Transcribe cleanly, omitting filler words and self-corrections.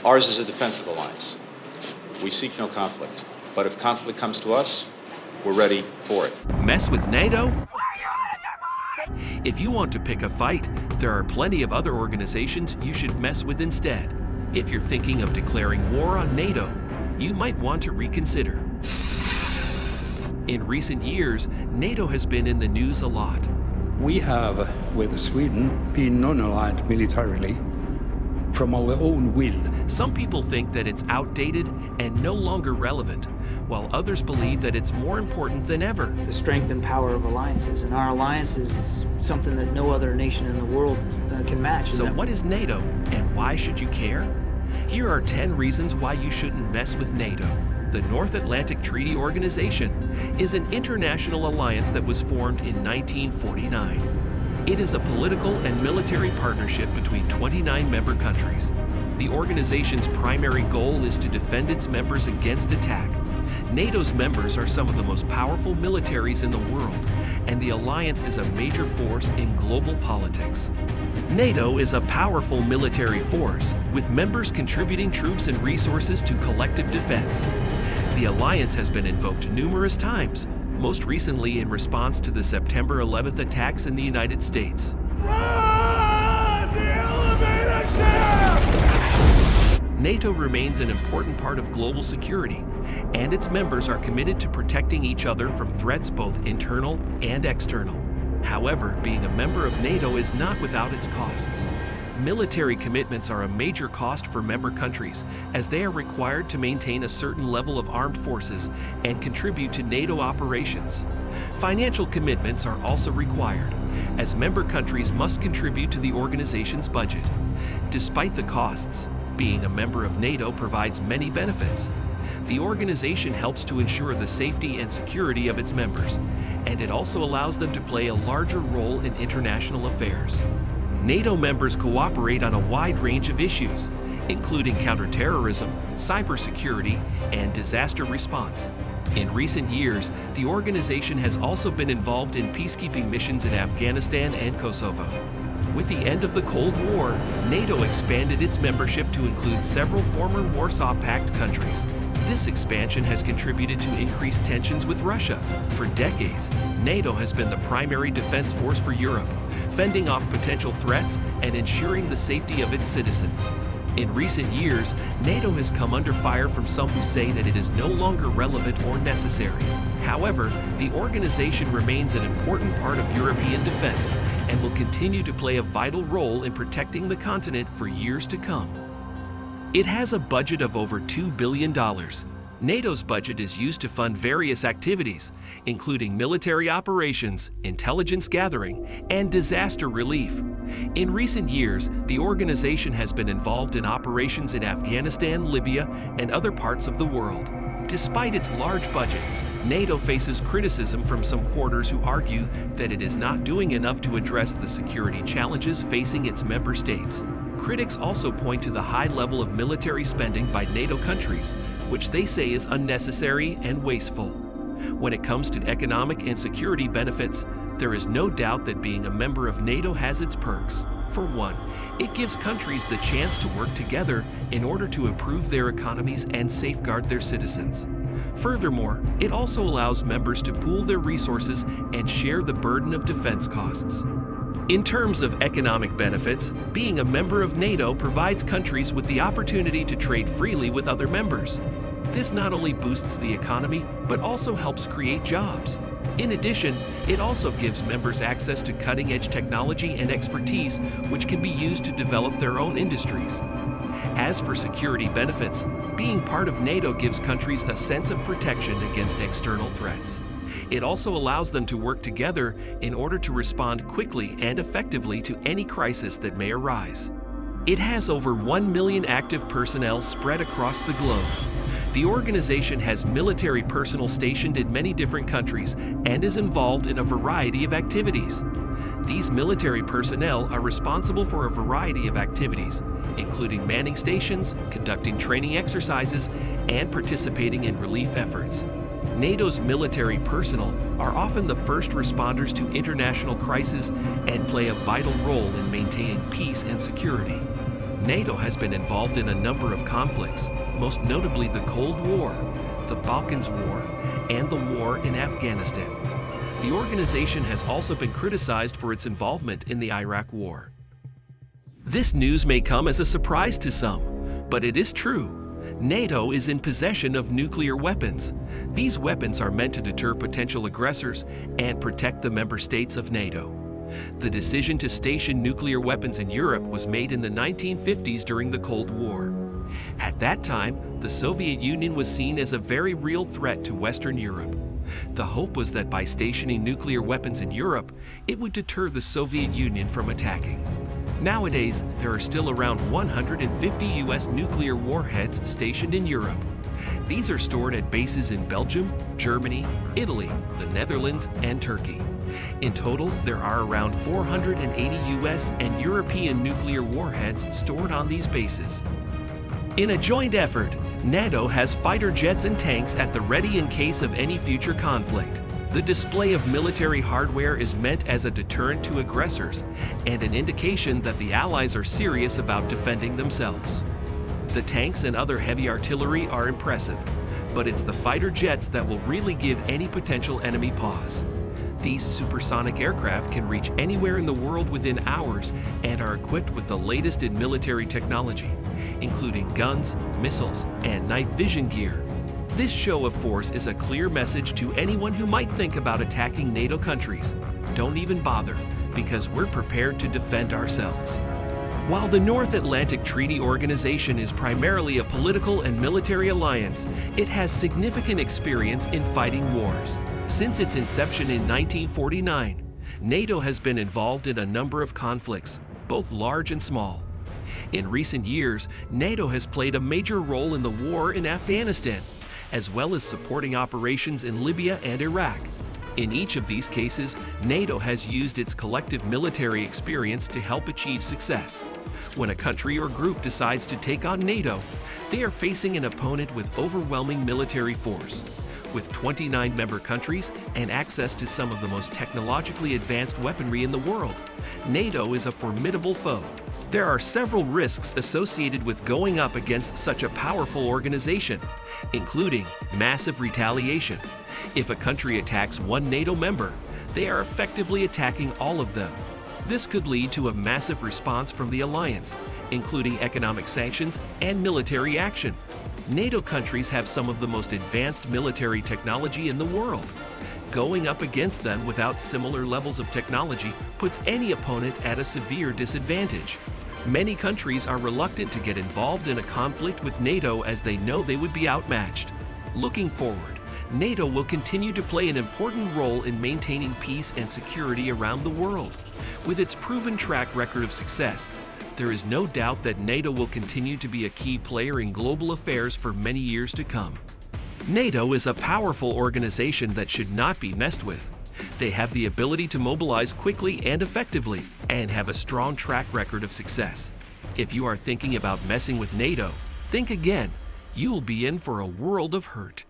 Ours is a defensive alliance. We seek no conflict. But if conflict comes to us, we're ready for it. Mess with NATO? If you want to pick a fight, there are plenty of other organizations you should mess with instead. If you're thinking of declaring war on NATO, you might want to reconsider. In recent years, NATO has been in the news a lot. We have, with Sweden, been non-aligned militarily from our own will. Some people think that it's outdated and no longer relevant, while others believe that it's more important than ever. The strength and power of alliances, and our alliances is something that no other nation in the world can match. So what is NATO, and why should you care? Here are 10 reasons why you shouldn't mess with NATO. The North Atlantic Treaty Organization is an international alliance that was formed in 1949. It is a political and military partnership between 29 member countries. The organization's primary goal is to defend its members against attack. NATO's members are some of the most powerful militaries in the world, and the alliance is a major force in global politics. NATO is a powerful military force, with members contributing troops and resources to collective defense. The alliance has been invoked numerous times, most recently in response to the September 11th attacks in the United States. Run! The elevator shaft! NATO remains an important part of global security, and its members are committed to protecting each other from threats both internal and external. However, being a member of NATO is not without its costs. Military commitments are a major cost for member countries, as they are required to maintain a certain level of armed forces and contribute to NATO operations. Financial commitments are also required, as member countries must contribute to the organization's budget. Despite the costs, being a member of NATO provides many benefits. The organization helps to ensure the safety and security of its members, and it also allows them to play a larger role in international affairs. NATO members cooperate on a wide range of issues, including counterterrorism, cybersecurity, and disaster response. In recent years, the organization has also been involved in peacekeeping missions in Afghanistan and Kosovo. With the end of the Cold War, NATO expanded its membership to include several former Warsaw Pact countries. This expansion has contributed to increased tensions with Russia. For decades, NATO has been the primary defense force for Europe, fending off potential threats and ensuring the safety of its citizens. In recent years, NATO has come under fire from some who say that it is no longer relevant or necessary. However, the organization remains an important part of European defense and will continue to play a vital role in protecting the continent for years to come. It has a budget of over $2 billion. NATO's budget is used to fund various activities, including military operations, intelligence gathering, and disaster relief. In recent years, the organization has been involved in operations in Afghanistan, Libya, and other parts of the world. Despite its large budget, NATO faces criticism from some quarters who argue that it is not doing enough to address the security challenges facing its member states. Critics also point to the high level of military spending by NATO countries, which they say is unnecessary and wasteful. When it comes to economic and security benefits, there is no doubt that being a member of NATO has its perks. For one, it gives countries the chance to work together in order to improve their economies and safeguard their citizens. Furthermore, it also allows members to pool their resources and share the burden of defense costs. In terms of economic benefits, being a member of NATO provides countries with the opportunity to trade freely with other members. This not only boosts the economy, but also helps create jobs. In addition, it also gives members access to cutting-edge technology and expertise, which can be used to develop their own industries. As for security benefits, being part of NATO gives countries a sense of protection against external threats. It also allows them to work together in order to respond quickly and effectively to any crisis that may arise. It has over 1 million active personnel spread across the globe. The organization has military personnel stationed in many different countries and is involved in a variety of activities. These military personnel are responsible for a variety of activities, including manning stations, conducting training exercises, and participating in relief efforts. NATO's military personnel are often the first responders to international crises and play a vital role in maintaining peace and security. NATO has been involved in a number of conflicts, most notably the Cold War, the Balkans War, and the war in Afghanistan. The organization has also been criticized for its involvement in the Iraq War. This news may come as a surprise to some, but it is true. NATO is in possession of nuclear weapons. These weapons are meant to deter potential aggressors and protect the member states of NATO. The decision to station nuclear weapons in Europe was made in the 1950s during the Cold War. At that time, the Soviet Union was seen as a very real threat to Western Europe. The hope was that by stationing nuclear weapons in Europe, it would deter the Soviet Union from attacking. Nowadays, there are still around 150 U.S. nuclear warheads stationed in Europe. These are stored at bases in Belgium, Germany, Italy, the Netherlands, and Turkey. In total, there are around 480 U.S. and European nuclear warheads stored on these bases. In a joint effort, NATO has fighter jets and tanks at the ready in case of any future conflict. The display of military hardware is meant as a deterrent to aggressors and an indication that the Allies are serious about defending themselves. The tanks and other heavy artillery are impressive, but it's the fighter jets that will really give any potential enemy pause. These supersonic aircraft can reach anywhere in the world within hours and are equipped with the latest in military technology, including guns, missiles, and night vision gear. This show of force is a clear message to anyone who might think about attacking NATO countries. Don't even bother, because we're prepared to defend ourselves. While the North Atlantic Treaty Organization is primarily a political and military alliance, it has significant experience in fighting wars. Since its inception in 1949, NATO has been involved in a number of conflicts, both large and small. In recent years, NATO has played a major role in the war in Afghanistan, as well as supporting operations in Libya and Iraq. In each of these cases, NATO has used its collective military experience to help achieve success. When a country or group decides to take on NATO, they are facing an opponent with overwhelming military force. With 29 member countries and access to some of the most technologically advanced weaponry in the world, NATO is a formidable foe. There are several risks associated with going up against such a powerful organization, including massive retaliation. If a country attacks one NATO member, they are effectively attacking all of them. This could lead to a massive response from the alliance, including economic sanctions and military action. NATO countries have some of the most advanced military technology in the world. Going up against them without similar levels of technology puts any opponent at a severe disadvantage. Many countries are reluctant to get involved in a conflict with NATO as they know they would be outmatched. Looking forward, NATO will continue to play an important role in maintaining peace and security around the world. With its proven track record of success, there is no doubt that NATO will continue to be a key player in global affairs for many years to come. NATO is a powerful organization that should not be messed with. They have the ability to mobilize quickly and effectively and have a strong track record of success. If you are thinking about messing with NATO, think again. You'll be in for a world of hurt.